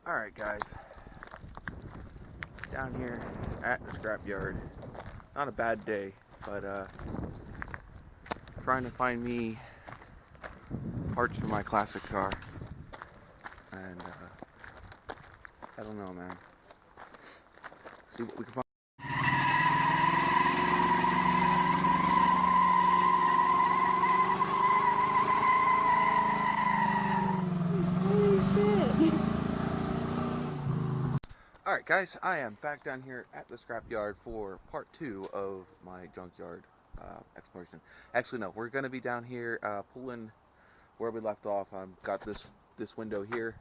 Alright guys, down here at the scrapyard. Not a bad day, but trying to find me parts for my classic car. And I don't know, man. See what we can find. Alright guys, I am back down here at the scrapyard for part 2 of my junkyard exploration. Actually no, we're going to be down here pulling where we left off. I've got this window here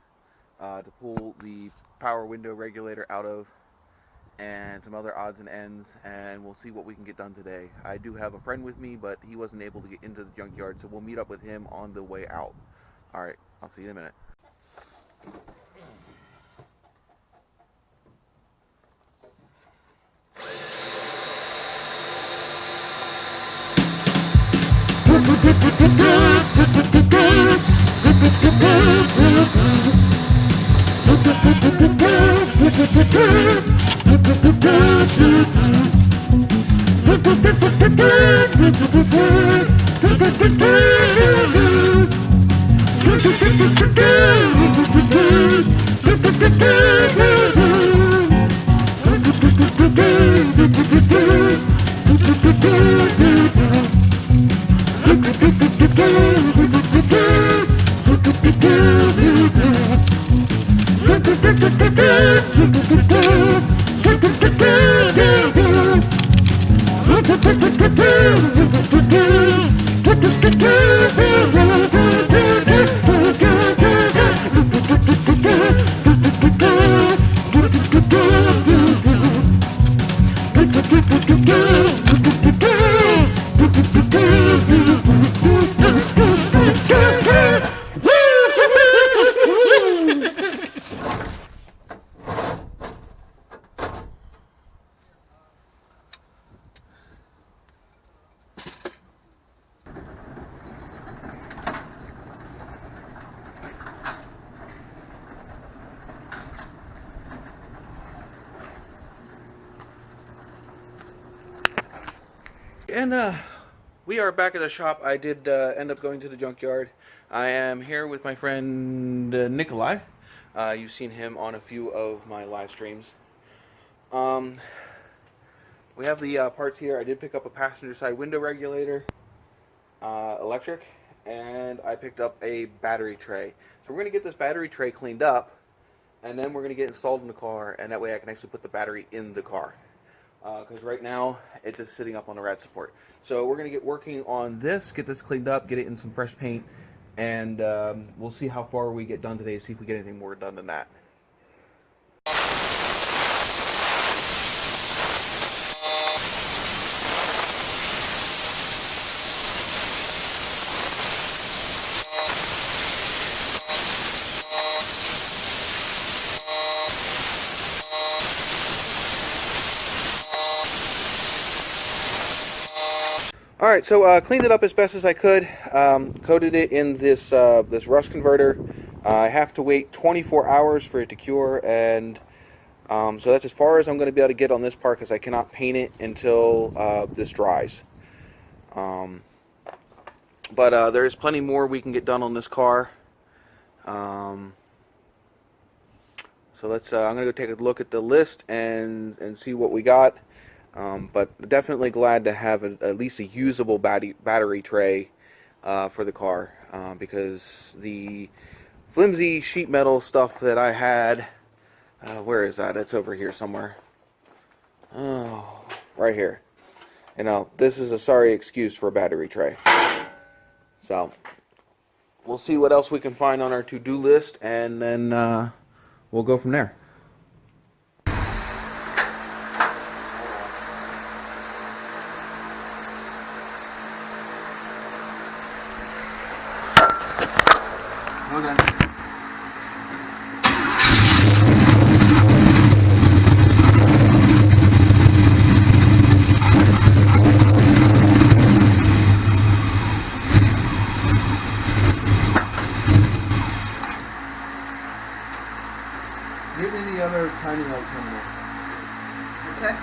to pull the power window regulator out of, and some other odds and ends, and we'll see what we can get done today. I do have a friend with me, but he wasn't able to get into the junkyard, so we'll meet up with him on the way out. Alright, I'll see you in a minute. And we are back at the shop. I did end up going to the junkyard. I am here with my friend Nikolai. You've seen him on a few of my live streams. We have the parts here. I did pick up a passenger side window regulator, electric, and I picked up a battery tray. So we're going to get this battery tray cleaned up, and then we're going to get it installed in the car, and that way I can actually put the battery in the car. Because right now it's just sitting up on the rad support. So we're going to get working on this, get this cleaned up, get it in some fresh paint, and we'll see how far we get done today, see if we get anything more done than that. Alright, so cleaned it up as best as I could, coated it in this this rust converter. I have to wait 24 hours for it to cure, and so that's as far as I'm going to be able to get on this part, because I cannot paint it until this dries. But there's plenty more we can get done on this car. So let's I'm going to go take a look at the list and see what we got. But definitely glad to have at least a usable battery tray for the car, because the flimsy sheet metal stuff that I had, where is that? It's over here somewhere. Oh, right here. You know, this is a sorry excuse for a battery tray. So we'll see what else we can find on our to-do list, and then we'll go from there. Okay. Get me the other timing light terminal. What's that?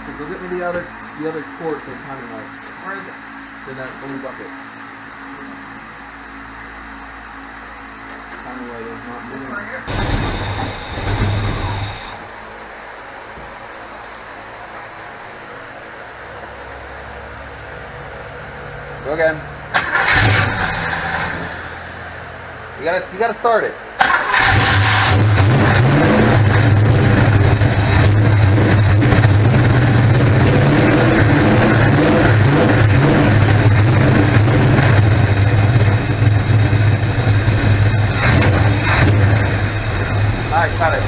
So go get me the other cord for the timing light. Where is it? It's in that blue bucket. Timing light is not This moving. one right here? Go again. You gotta start it. Alright, got it.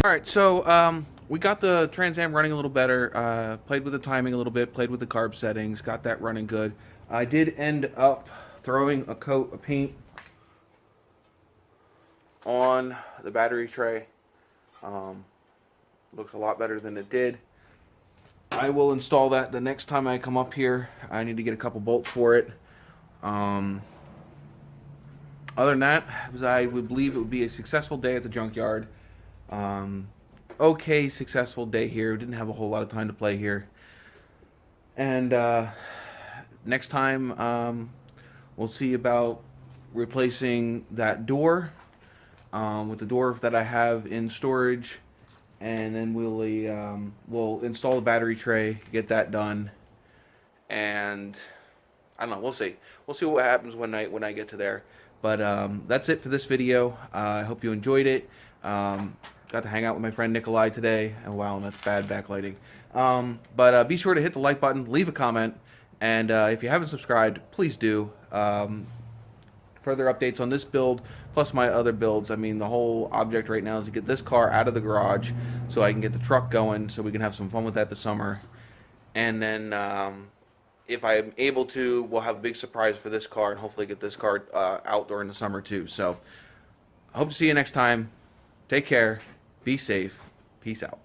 Alright, so we got the Trans Am running a little better, played with the timing a little bit, played with the carb settings, got that running good. I did end up throwing a coat of paint on the battery tray. Looks a lot better than it did. I will install that the next time I come up here. I need to get a couple bolts for it. Other than that, I would believe it would be a successful day at the junkyard. Okay, successful day here. Didn't have a whole lot of time to play here. And next time we'll see about replacing that door with the door that I have in storage, and then we'll install the battery tray, get that done, and I don't know. We'll see. We'll see what happens when I get to there. But that's it for this video. I hope you enjoyed it. Got to hang out with my friend Nikolai today. And wow, that's bad backlighting. But be sure to hit the like button, leave a comment, and if you haven't subscribed, please do. Further updates on this build, plus my other builds. I mean, the whole object right now is to get this car out of the garage so I can get the truck going so we can have some fun with that this summer. And then if I'm able to, we'll have a big surprise for this car and hopefully get this car out during the summer too. So I hope to see you next time. Take care. Be safe. Peace out.